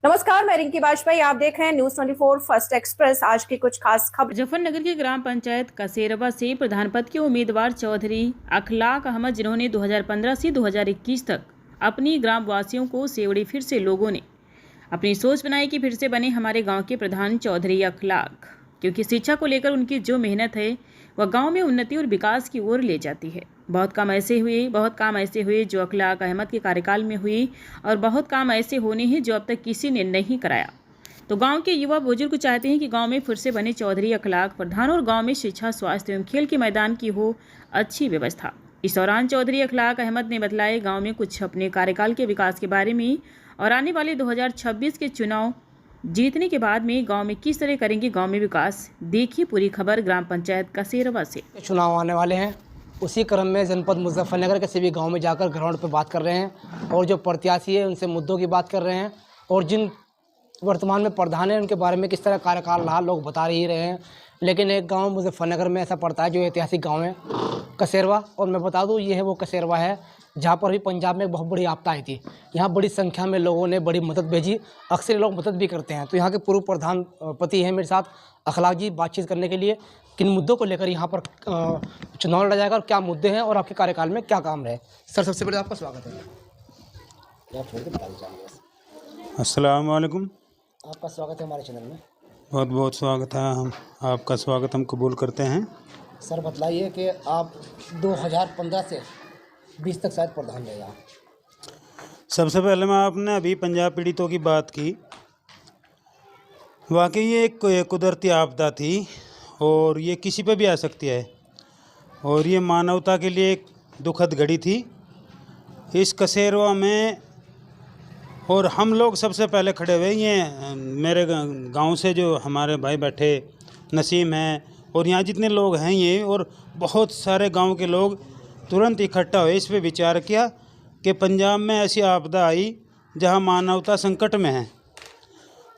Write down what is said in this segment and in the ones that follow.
नमस्कार, मैं रिंकी वाजपेयी। आप देख रहे हैं न्यूज 24 फर्स्ट एक्सप्रेस। आज की कुछ खास खबर। मुजफ्फरनगर की ग्राम पंचायत कसेरवा से प्रधान पद के उम्मीदवार चौधरी अखलाक अहमद, जिन्होंने 2015 से 2021 तक अपनी ग्राम वासियों को सेवड़ी, फिर से लोगों ने अपनी सोच बनाई कि फिर से बने हमारे गांव के प्रधान चौधरी अखलाक, क्योंकि शिक्षा को लेकर उनकी जो मेहनत है वह गांव में उन्नति और विकास की ओर ले जाती है। बहुत काम ऐसे हुए जो अखलाक अहमद के कार्यकाल में हुए, और बहुत काम ऐसे होने हैं जो अब तक किसी ने नहीं कराया। तो गांव के युवा बुजुर्ग चाहते हैं कि गांव में फिर से बने चौधरी अखलाक प्रधान, और गांव में शिक्षा, स्वास्थ्य एवं खेल के मैदान की हो अच्छी व्यवस्था। इस दौरान चौधरी अखलाक अहमद ने बतलाए गांव में कुछ अपने कार्यकाल के विकास के बारे में, और आने वाले 2026 के चुनाव जीतने के बाद में गांव में किस तरह करेंगे गांव में विकास। देखिए पूरी खबर ग्राम पंचायत कसेरवा से। चुनाव आने वाले हैं, उसी क्रम में जनपद मुजफ्फरनगर के सभी गांव में जाकर ग्राउंड पर बात कर रहे हैं और जो प्रत्याशी है उनसे मुद्दों की बात कर रहे हैं, और जिन वर्तमान में प्रधान हैं उनके बारे में किस तरह कार्यकाल रहा लोग बता ही रहे हैं। लेकिन एक गांव मुजफ्फरनगर में ऐसा पड़ता है जो ऐतिहासिक गांव है कसेरवा, और मैं बता दूं ये है वो कसेरवा है जहाँ पर भी पंजाब में एक बहुत बड़ी आपदा आई थी। यहाँ बड़ी संख्या में लोगों ने बड़ी मदद भेजी, अक्सर लोग मदद भी करते हैं। तो यहाँ के पूर्व प्रधानपति हैं मेरे साथ अखलाक जी, बातचीत करने के लिए किन मुद्दों को लेकर यहाँ पर चुनाव लड़ा जाएगा और क्या मुद्दे हैं और आपके कार्यकाल में क्या काम रहे। सर, सबसे पहले आपका स्वागत है। अस्सलाम वालेकुम। आपका स्वागत है हमारे चैनल में। बहुत बहुत स्वागत है, हम आपका स्वागत हम कबूल करते हैं। सर बतलाइए कि आप 2015 से 20 तक शायद प्रधान रहे आप। सबसे पहले मैं आपने अभी पंजाब पीड़ितों की बात की, वाकई ये एक कुदरती आपदा थी और ये किसी पे भी आ सकती है, और ये मानवता के लिए एक दुखद घड़ी थी इस कसेरवा में। और हम लोग सबसे पहले खड़े हुए, ये मेरे गांव से जो हमारे भाई बैठे नसीम हैं और यहाँ जितने लोग हैं ये, और बहुत सारे गांव के लोग तुरंत इकट्ठा हुए, इस पे विचार किया कि पंजाब में ऐसी आपदा आई जहां मानवता संकट में है।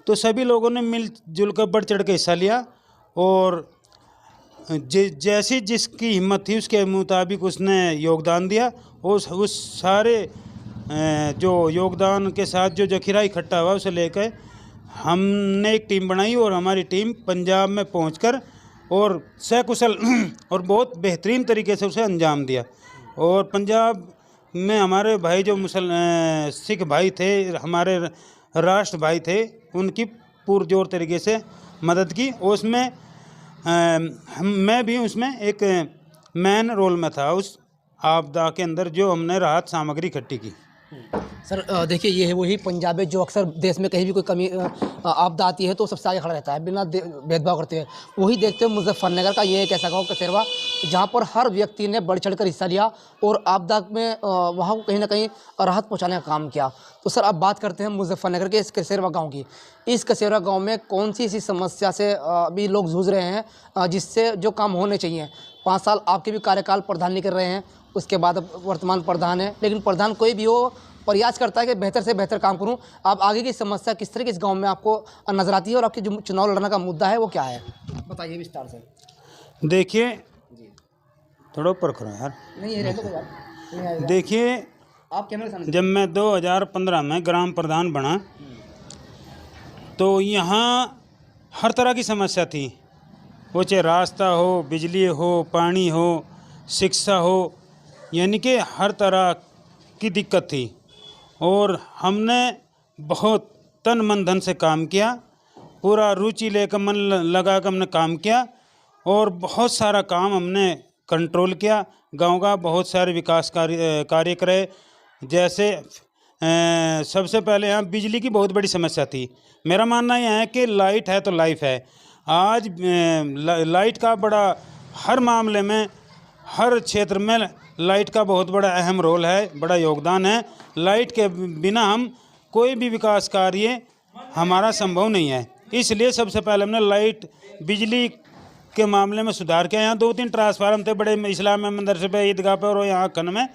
तो सभी लोगों ने मिलजुल कर बढ़ चढ़ के हिस्सा लिया, और जैसी जिसकी हिम्मत थी उसके मुताबिक उसने योगदान दिया। उस सारे जो योगदान के साथ जो जखीरा इकट्ठा हुआ उसे लेकर हमने एक टीम बनाई, और हमारी टीम पंजाब में पहुंचकर और सकुशल और बहुत बेहतरीन तरीके से उसे अंजाम दिया। और पंजाब में हमारे भाई जो सिख भाई थे, हमारे राष्ट्र भाई थे, उनकी पुरजोर तरीके से मदद की। उसमें मैं भी उसमें एक मैन रोल में था उस आपदा के अंदर, जो हमने राहत सामग्री इकट्ठी की। सर देखिए, ये है वही पंजाब है जो अक्सर देश में कहीं भी कोई कमी आपदा आती है तो सबसे आगे खड़ा रहता है बिना भेदभाव करते हुए। वही देखते हुए मुजफ्फरनगर का ये एक ऐसा गाँव कसेरवा जहाँ पर हर व्यक्ति ने बढ़ चढ़ कर हिस्सा लिया और आपदा में वहाँ को कहीं ना कहीं राहत पहुँचाने का काम किया। तो सर अब बात करते हैं मुजफ्फरनगर के इस कसेरवा गाँव की। इस कसेरवा गाँव में कौन सी ऐसी समस्या से अभी लोग जूझ रहे हैं जिससे जो काम होने चाहिए। 5 साल आपके भी कार्यकाल प्रधान नहीं कर रहे हैं, उसके बाद वर्तमान प्रधान है, लेकिन प्रधान कोई भी हो प्रयास करता है कि बेहतर से बेहतर काम करूं। आप आगे की समस्या किस तरह के इस गांव में आपको नजर आती है और आपके जो चुनाव लड़ने का मुद्दा है वो क्या है, बताइए विस्तार से। देखिए, थोड़ा ऊपर करो यार। नहीं है तो यार। देखिए, आप कैमरे सामने। जब मैं 2015 में ग्राम प्रधान बना तो यहाँ हर तरह की समस्या थी, वो चाहे रास्ता हो, बिजली हो, पानी हो, शिक्षा हो, यानी कि हर तरह की दिक्कत थी। और हमने बहुत तन मन धन से काम किया, पूरा रुचि लेकर मन लगा कर हमने काम किया, और बहुत सारा काम हमने कंट्रोल किया। गांव का बहुत सारे विकास कार्य करे। जैसे सबसे पहले यहाँ बिजली की बहुत बड़ी समस्या थी। मेरा मानना यह है कि लाइट है तो लाइफ है। आज लाइट का बड़ा हर मामले में, हर क्षेत्र में लाइट का बहुत बड़ा अहम रोल है, बड़ा योगदान है। लाइट के बिना हम कोई भी विकास कार्य हमारा संभव नहीं है। इसलिए सबसे पहले हमने लाइट, बिजली के मामले में सुधार किया। यहाँ 2-3 ट्रांसफार्मर थे बड़े इस्लाम मदरसे पे, ईदगाह पे और यहाँ खन में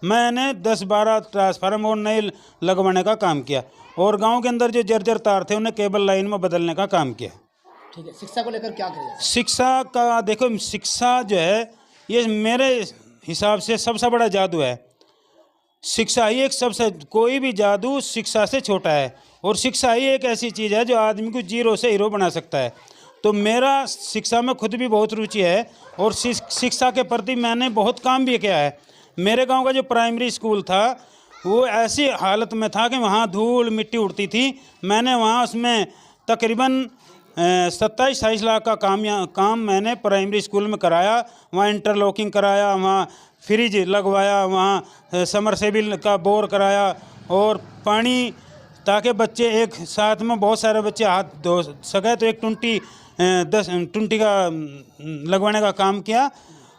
मैंने 10-12 ट्रांसफार्मर और नए लगवाने का काम किया, और गांव के अंदर जो जर्जर तार थे उन्हें केबल लाइन में बदलने का काम किया। ठीक है, शिक्षा को लेकर क्या करें। शिक्षा का देखो, शिक्षा जो है ये मेरे हिसाब से सबसे बड़ा जादू है। शिक्षा ही एक सबसे, कोई भी जादू शिक्षा से छोटा है। और शिक्षा ही एक ऐसी चीज़ है जो आदमी को जीरो से हीरो बना सकता है। तो मेरा शिक्षा में खुद भी बहुत रुचि है और शिक्षा के प्रति मैंने बहुत काम भी किया है। मेरे गांव का जो प्राइमरी स्कूल था वो ऐसी हालत में था कि वहाँ धूल मिट्टी उड़ती थी। मैंने वहाँ उसमें तकरीबन 27-28 लाख का काम मैंने प्राइमरी स्कूल में कराया। वहाँ इंटरलॉकिंग कराया, वहाँ फ्रिज लगवाया, वहाँ समरसेबिल का बोर कराया और पानी, ताकि बच्चे एक साथ में बहुत सारे बच्चे हाथ धो सके, तो एक टुंटी का लगवाने का काम किया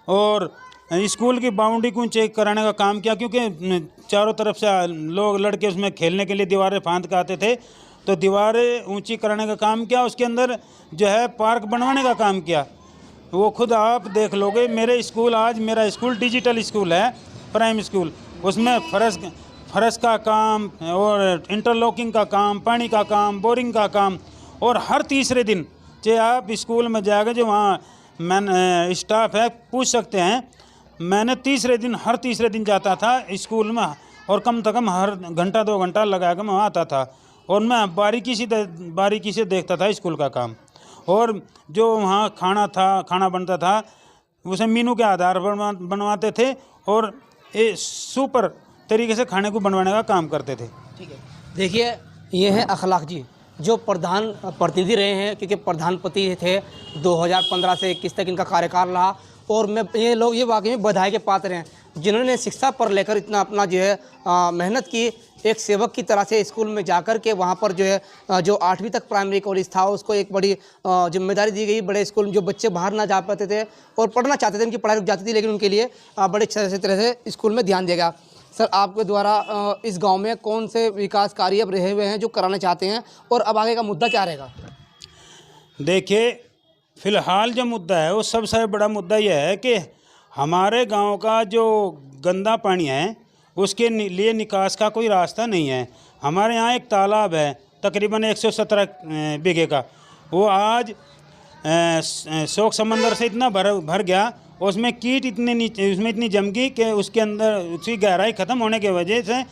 और स्कूल की बाउंड्री को चेक कराने का काम किया, क्योंकि चारों तरफ से लोग लड़के उसमें खेलने के लिए दीवारें फांद के आते थे, तो दीवारें ऊंची कराने का काम किया। उसके अंदर जो है पार्क बनवाने का काम किया। वो खुद आप देख लोगे। मेरे स्कूल, आज मेरा स्कूल डिजिटल स्कूल है, प्राइमरी स्कूल, उसमें फर्श का काम और इंटरलॉकिंग का काम, पानी का काम, बोरिंग का काम। और हर तीसरे दिन चाहे आप स्कूल में जाकर जो वहाँ स्टाफ है पूछ सकते हैं, मैंने हर तीसरे दिन जाता था स्कूल में और कम से कम हर घंटा 2 घंटा लगा कर मैं वहाँ आता था और मैं बारीकी से देखता था स्कूल का काम। और जो वहाँ खाना बनता था उसे मेनू के आधार पर बनवाते थे और सुपर तरीके से खाने को बनवाने का काम करते थे। ठीक है, देखिए ये है अखलाक जी, जो प्रधान प्रतिनिधि रहे हैं, क्योंकि प्रधानपति थे 2015 से 21 तक इनका कार्यकाल रहा। और ये लोग वाकई में बधाई के पात्र हैं, जिन्होंने शिक्षा पर लेकर इतना अपना जो है मेहनत की। एक सेवक की तरह से स्कूल में जाकर के वहाँ पर जो है जो 8वीं तक प्राइमरी कॉलेज था उसको एक बड़ी जिम्मेदारी दी गई। बड़े स्कूल में जो बच्चे बाहर ना जा पाते थे और पढ़ना चाहते थे, उनकी पढ़ाई रुक जाती थी, लेकिन उनके लिए बड़े अच्छे तरह से स्कूल में ध्यान दिया गया। सर, आपके द्वारा इस गाँव में कौन से विकास कार्य अब रहे हुए हैं जो कराना चाहते हैं और अब आगे का मुद्दा क्या रहेगा? देखिए, फ़िलहाल जो मुद्दा है वो सबसे बड़ा मुद्दा यह है कि हमारे गांव का जो गंदा पानी है उसके लिए निकास का कोई रास्ता नहीं है। हमारे यहाँ एक तालाब है तकरीबन 117 बीघे का, वो आज शोक समंदर से इतना भर गया, उसमें कीट उसमें इतनी जम गई कि उसके अंदर उसकी गहराई ख़त्म होने की वजह से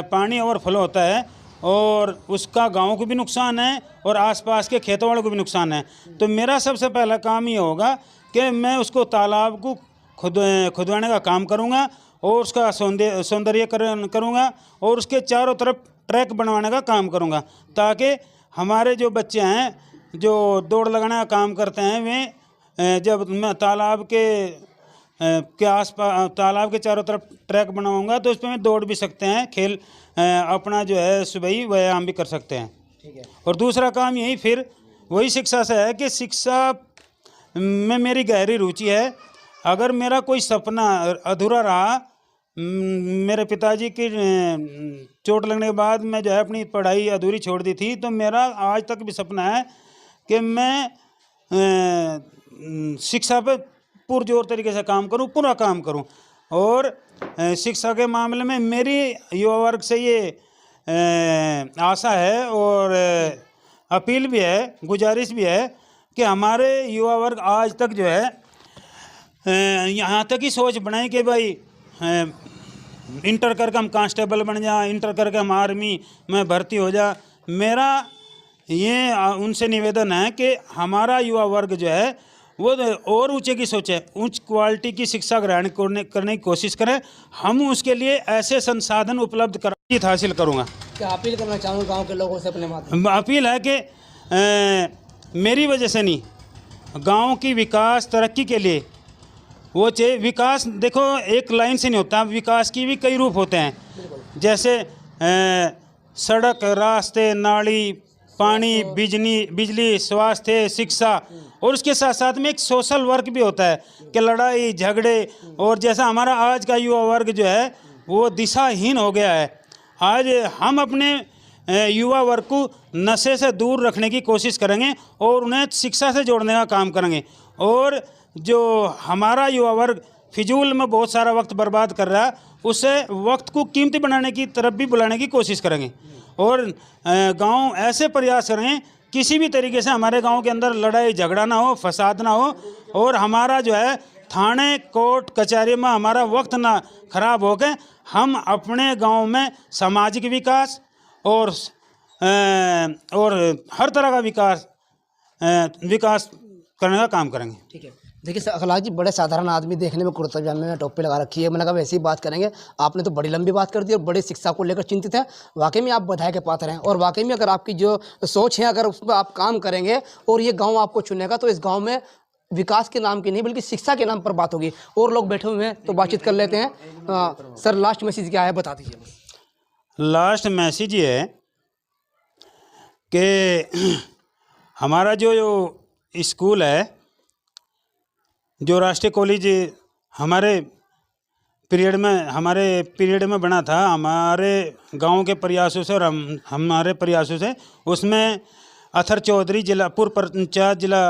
पानी ओवरफ्लो होता है और उसका गांव को भी नुकसान है और आसपास के खेतों वालों को भी नुकसान है। तो मेरा सबसे पहला काम ये होगा कि मैं उसको तालाब को खुदवाने का काम करूंगा और उसका सौंदर्यकरण करूंगा और उसके चारों तरफ ट्रैक बनवाने का काम करूंगा, ताकि हमारे जो बच्चे हैं जो दौड़ लगाने का काम करते हैं वे जब मैं तालाब के आसपास तालाब के चारों तरफ ट्रैक बनाऊंगा तो उस पर दौड़ भी सकते हैं, खेल अपना जो है सुबह व्यायाम भी कर सकते हैं। ठीक है। और दूसरा काम यही फिर वही शिक्षा से है कि शिक्षा में मेरी गहरी रुचि है। अगर मेरा कोई सपना अधूरा रहा, मेरे पिताजी की चोट लगने के बाद मैं जो है अपनी पढ़ाई अधूरी छोड़ दी थी, तो मेरा आज तक भी सपना है कि मैं शिक्षा पे पुरजोर तरीके से काम करूं, पूरा काम करूं। और शिक्षा के मामले में मेरी युवा वर्ग से ये आशा है और अपील भी है, गुजारिश भी है कि हमारे युवा वर्ग आज तक जो है यहाँ तक ही सोच बनाए कि भाई इंटर करके हम कांस्टेबल बन जाए, इंटर करके हम आर्मी में भर्ती हो जा। मेरा ये उनसे निवेदन है कि हमारा युवा वर्ग जो है वो और ऊंचे की सोचे, उच्च क्वालिटी की शिक्षा ग्रहण करने की कोशिश करें। हम उसके लिए ऐसे संसाधन उपलब्ध कर जीत हासिल करूँगा। क्या अपील करना चाहूँगा गांव के लोगों से अपने माध्यम? अपील है कि मेरी वजह से नहीं, गांव की विकास तरक्की के लिए वो चाहिए। विकास देखो एक लाइन से नहीं होता, विकास की भी कई रूप होते हैं, जैसे सड़क, रास्ते, नाली, पानी, बिजली, स्वास्थ्य, शिक्षा, और उसके साथ साथ में एक सोशल वर्क भी होता है कि लड़ाई झगड़े। और जैसा हमारा आज का युवा वर्ग जो है वो दिशाहीन हो गया है, आज हम अपने युवा वर्ग को नशे से दूर रखने की कोशिश करेंगे और उन्हें शिक्षा से जोड़ने का काम करेंगे। और जो हमारा युवा वर्ग फिजूल में बहुत सारा वक्त बर्बाद कर रहा है, उसे वक्त को कीमती बनाने की तरफ भी बुलाने की कोशिश करेंगे। और गांव ऐसे प्रयास करेंगे किसी भी तरीके से हमारे गांव के अंदर लड़ाई झगड़ा ना हो, फसाद ना हो, और हमारा जो है थाने कोर्ट कचहरी में हमारा वक्त ना खराब हो के हम अपने गांव में सामाजिक विकास और और हर तरह का विकास करने का काम करेंगे। ठीक है। देखिए अखलाक जी बड़े साधारण आदमी, देखने में कुर्ता पजामे में टोपी लगा रखी है, मैंने कहा वैसे ही बात करेंगे। आपने तो बड़ी लंबी बात कर दी और बड़ी शिक्षा को लेकर चिंतित है। वाकई में आप बधाई के पात्र हैं और वाकई में अगर आपकी जो सोच है, अगर उस पर आप काम करेंगे और ये गाँव आपको चुनेगा तो इस गाँव में विकास के नाम की नहीं बल्कि शिक्षा के नाम पर बात होगी। और लोग बैठे हुए हैं तो बातचीत कर लेते हैं। सर लास्ट मैसेज क्या है बता दीजिए। लास्ट मैसेज ये है कि हमारा जो स्कूल है, जो राष्ट्रीय कॉलेज हमारे पीरियड में बना था, हमारे गांव के प्रयासों से और हमारे प्रयासों से, उसमें अथर चौधरी पूर्व पंचायत जिला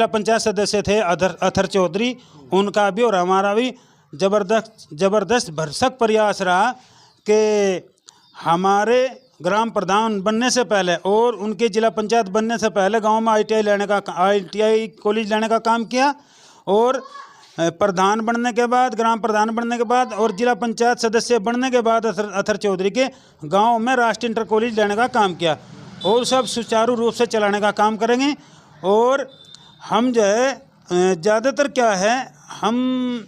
पंचायत सदस्य थे अथर चौधरी, उनका भी और हमारा भी ज़बरदस्त भरसक प्रयास रहा कि हमारे ग्राम प्रधान बनने से पहले और उनके जिला पंचायत बनने से पहले गांव में ITI कॉलेज लाने का काम किया और प्रधान बनने के बाद, ग्राम प्रधान बनने के बाद और जिला पंचायत सदस्य बनने के बाद अथर चौधरी के गांव में राष्ट्रीय इंटर कॉलेज लाने का काम किया और सब सुचारू रूप से चलाने का काम करेंगे। और हम जो है ज़्यादातर क्या है, हम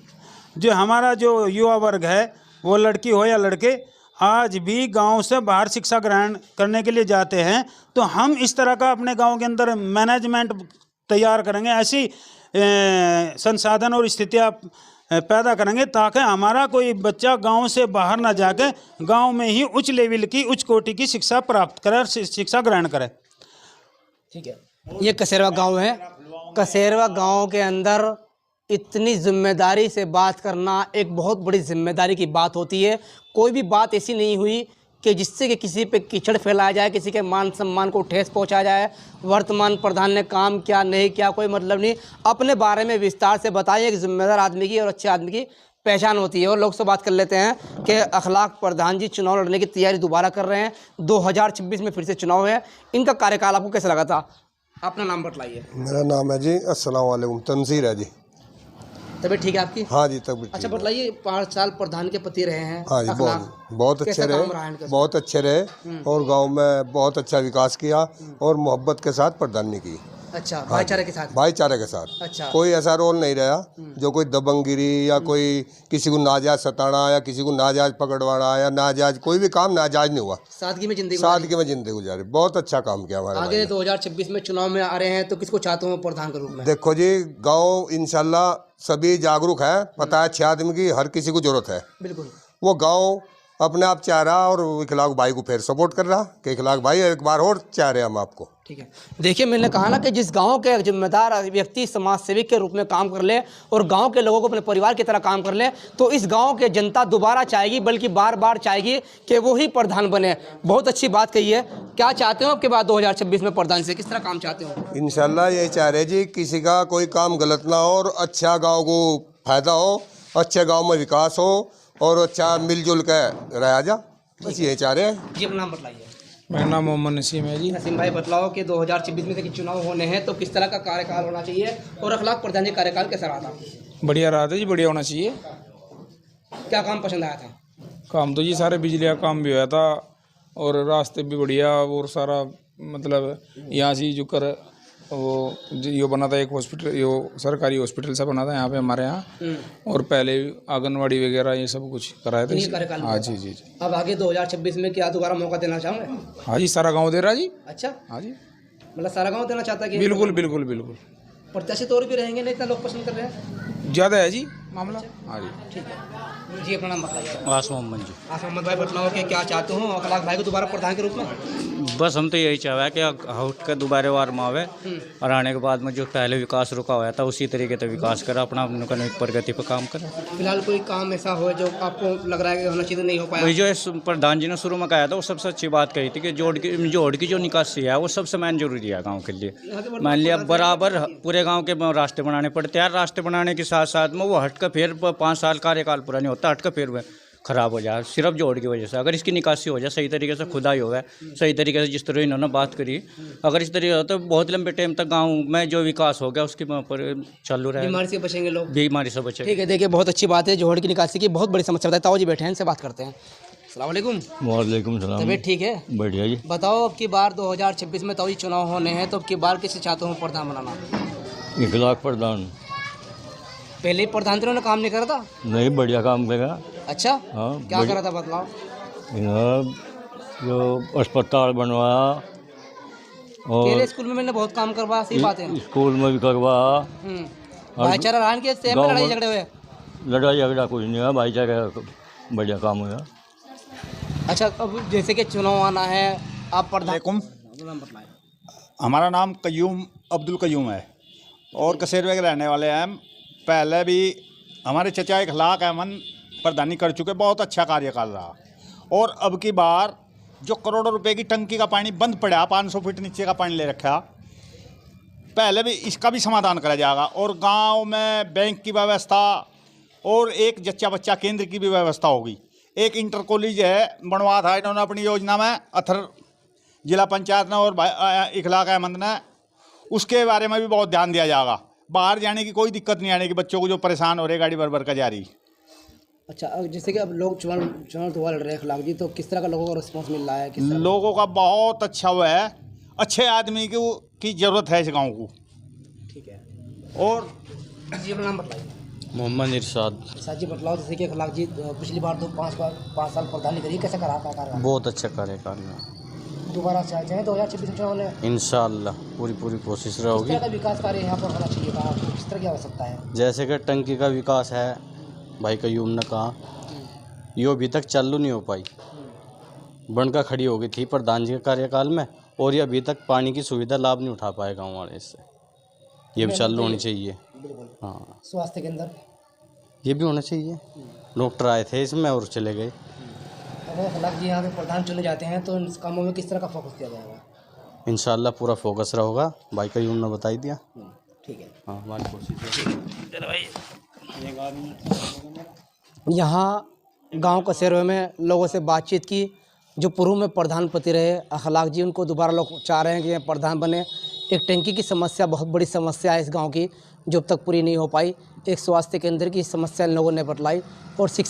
जो हमारा जो युवा वर्ग है, वो लड़की हो या लड़के, आज भी गांव से बाहर शिक्षा ग्रहण करने के लिए जाते हैं। तो हम इस तरह का अपने गांव के अंदर मैनेजमेंट तैयार करेंगे, ऐसी संसाधन और स्थितियां पैदा करेंगे ताकि हमारा कोई बच्चा गांव से बाहर ना जाके गांव में ही उच्च लेवल की, उच्च कोटि की शिक्षा प्राप्त करे, शिक्षा ग्रहण करे। ठीक है। ये कसेरवा गांव है। कसेरवा गांव के अंदर इतनी जिम्मेदारी से बात करना एक बहुत बड़ी जिम्मेदारी की बात होती है। कोई भी बात ऐसी नहीं हुई कि जिससे कि किसी पे कीचड़ फैलाया जाए, किसी के मान सम्मान को ठेस पहुंचाया जाए। वर्तमान प्रधान ने काम किया नहीं किया कोई मतलब नहीं, अपने बारे में विस्तार से बताइए। एक जिम्मेदार आदमी की और अच्छे आदमी की पहचान होती है। और लोग से बात कर लेते हैं कि अखलाक प्रधान जी चुनाव लड़ने की तैयारी दोबारा कर रहे हैं। 2026 में फिर से चुनाव है, इनका कार्यकाल आपको कैसा लगा था? अपना नाम बतलाइए। मेरा नाम है जी, अस्सलाम वालेकुम, तंजीर है जी। तबीयत ठीक है आपकी? हाँ जी तबीयत। अच्छा बताइए, 5 साल प्रधान के पति रहे हैं। हाँ जी, बहुत अच्छे रहे, बहुत अच्छे रहे और गांव में बहुत अच्छा विकास किया और मोहब्बत के साथ प्रधानी की। अच्छा, भाईचारे के साथ? भाईचारे के साथ। अच्छा। कोई ऐसा रोल नहीं रहा जो कोई दबंगिरी या कोई किसी को नाजायज सताना या किसी को नाजायज पकड़वाना या नाजायज, कोई भी काम नाजायज नहीं हुआ। सादगी में जिंदगी गुजारी। बहुत अच्छा काम किया हमारे। आगे 2026 में चुनाव में आ रहे हैं तो किसको चाहते हो प्रधान के रूप में? देखो जी, गाँव इंशाल्लाह सभी जागरूक है, पता है 6 आदमी की हर किसी को जरूरत है। बिल्कुल। वो गाँव अपने आप चाह रहा और इखलाक भाई को फिर सपोर्ट कर रहा कि इखलाक भाई एक बार और चाह रहे हम आपको। ठीक है। देखिए मैंने कहा ना कि जिस गांव के जिम्मेदार व्यक्ति समाज सेवक के रूप में काम कर ले और गांव के लोगों को अपने परिवार की तरह काम कर ले तो इस गांव के जनता दोबारा चाहेगी, बल्कि बार बार चाहेगी कि वो ही प्रधान बने। बहुत अच्छी बात कही है। क्या चाहते हो आपके बाद 2026 में प्रधान से किस तरह काम चाहते हो? इंशाल्लाह यही चाह रहे जी, किसी का कोई काम गलत ना हो और अच्छा गाँव को फायदा हो, अच्छे गाँव में विकास हो और अच्छा मिलजुल कर रहा जा, बस यही चाह रहे हैं। जी अपना नाम बताइए। मेरा नाम मोहम्मद नसीम है जी। नसीम भाई बताओ कि 2026 में चुनाव होने हैं तो किस तरह का कार्यकाल होना चाहिए और अखलाक प्रधान जी कार्यकाल कैसा रहा था? बढ़िया रहा था जी, बढ़िया होना चाहिए। क्या काम पसंद आया था? काम तो जी सारे बिजली का काम भी हुआ था और रास्ते भी बढ़िया और सारा, मतलब यहाँ से जो कर वो यो बना था एक हॉस्पिटल, यो सरकारी हॉस्पिटल सा बना था यहाँ पे हमारे यहाँ, और पहले आंगनवाड़ी वगैरह ये सब कुछ कराया था। हाँ जी जी जी। अब आगे 2026 में क्या दोबारा मौका देना चाहोगे? हाँ जी, सारा गांव दे रहा जी। अच्छा, हाँ जी, मतलब सारा गांव देना चाहता है? बिल्कुल बिल्कुल बिल्कुल। प्रत्याशी तौर भी रहेंगे, नहीं इतना लोग पसंद कर रहे हैं? ज़्यादा है जी मामला। हाँ जी ठीक है जी। अपना नाम बताइए। आस मोहम्मद जी। आस मोहम्मद भाई बताओ कि क्या चाहते हो अखलाक भाई को दोबारा प्रधान के रूप में? बस हम तो यही चाह रहे हैं कि हट के दोबारा वार में आवे और आने के बाद में जो पहले विकास रुका हुआ था उसी तरीके से विकास करे, अपना इकोनॉमिक प्रगति पर काम करे। फिलहाल कोई काम ऐसा हो जो आपको लग रहा है कि होना चाहिए नहीं हो पाया? वही जो प्रधान जी ने शुरू में कहा था वो सबसे अच्छी बात कही थी कि जोड़ की जो निकासी है वो सबसे मेन जरूरी है गाँव के लिए। मान लिया बराबर पूरे गाँव के रास्ते बनाने पड़ते हैं, रास्ते बनाने के साथ साथ में वो हट कर फिर 5 साल कार्यकाल पूरा नहीं होता, हट कर फिर ख़राब हो जाए, सिर्फ जोड़ की वजह से। अगर इसकी निकासी हो जाए सही तरीके से, खुदाई हो गया सही तरीके से, जिस तरह इन्होंने बात करी, अगर इस तरीके होता तो बहुत लंबे टाइम तक गांव में जो विकास हो गया उसके ऊपर चालू रहे, बीमारी से बचेंगे लोग। बीमारी से बचे। ठीक है, देखिए बहुत अच्छी बात है, जोहड़ की निकासी की बहुत बड़ी समस्या बताए। ताऊ जी बैठे हैं, इनसे बात करते हैं। अस्सलाम वालेकुम। वालेकुम सलाम। तबीयत ठीक है? बढ़िया जी। बताओ, अब की बार 2026 में ताऊ जी चुनाव होने हैं, तो अब की बार किसे चाहते हो प्रधान बनाना? इखलाक प्रधान। पहले ही प्रधानमंत्री ने काम नहीं करा था? नहीं, बढ़िया काम करेगा। अच्छा, हाँ, क्या करा था बतलाओ। जो अस्पताल बनवाया और केले स्कूल में मैंने बहुत काम करवाया, सही बात है। स्कूल में भी करवाया। भाईचारा रान के से गाँव लड़ाई में- झगड़े हुए? लड़ाई झगड़ा कुछ नहीं है, भाईचारा बढ़िया काम हुआ। अच्छा, अब जैसे कि चुनाव आना है, आप प्रधान वालेकुम। नाम बतलाएं। हमारा नाम कयूम अब्दुल कयूम है और कसेरवे के रहने वाले हैं हम। पहले भी हमारे चचा इखलाक अहमद प्रधानी कर चुके, बहुत अच्छा कार्यकाल रहा। और अब की बार जो करोड़ों रुपए की टंकी का पानी बंद पड़ा, 500 फीट नीचे का पानी ले रखा, पहले भी इसका भी समाधान करा जाएगा। और गांव में बैंक की व्यवस्था और एक जच्चा बच्चा केंद्र की भी व्यवस्था होगी। एक इंटर कॉलेज है, बनवा था इन्होंने अपनी योजना में, अथर जिला पंचायत ने और इखलाक अहमद ने, उसके बारे में भी बहुत ध्यान दिया जाएगा। बाहर जाने की कोई दिक्कत नहीं आने की, बच्चों को जो परेशान हो रहे गाड़ी भर भर का जा रही। अच्छा, अब जैसे कि अब लोग चुनाव तो लड़ रहे हैं इखलाक जी, तो किस तरह का लोगों को रिस्पॉन्स मिल रहा है? किस तरह? लोगों का बहुत अच्छा हुआ है, अच्छे आदमी की ज़रूरत है इस गांव को। ठीक है। और जी अपना नाम बताइए। मोहम्मद इरशाद। साथ जी बतलाओ, जैसे कि इखलाक जी पिछली बार तो 5 साल प्रधानी करी, कैसे करा था कार्य? बहुत अच्छा कार्यकाल है, दोबारा चाहे 2026 में चुनाव में इंशाअल्लाह पूरी कोशिश किस तरह रहेगी। का विकास कार्य यहाँ पर होना चाहिए था? किस तरह की आवश्यकता है? जैसे कि टंकी का विकास है, भाई कयूम ने कहा, ये अभी तक चालू नहीं हो पाई, बनकर खड़ी हो गई थी प्रधान जी के कार्यकाल में, और ये अभी तक पानी की सुविधा लाभ नहीं उठा पाए गाँव वाले इससे। ये भी चालू होनी चाहिए। हाँ, स्वास्थ्य केंद्र ये भी होना चाहिए। डॉक्टर आए थे इसमें और चले गए। अगर इखलाक जी यहाँ पे प्रधान चुने जाते हैं तो इन कामों में किस तरह का फोकस किया जाएगा? इंशाल्लाह पूरा फोकस रहेगा, भाई कयूम ने बताई दिया। ठीक है। हाँ, हमारी कोशिश है। यहाँ गांव कसेरवे में लोगों से बातचीत की, जो पूर्व में प्रधानपति रहे इखलाक जी, उनको दोबारा लोग चाह रहे हैं कि ये प्रधान बने। एक टंकी की समस्या बहुत बड़ी समस्या है इस गांव की, जो अब तक पूरी नहीं हो पाई। एक स्वास्थ्य केंद्र की समस्या इन लोगों ने बतलाई, और शिक्षा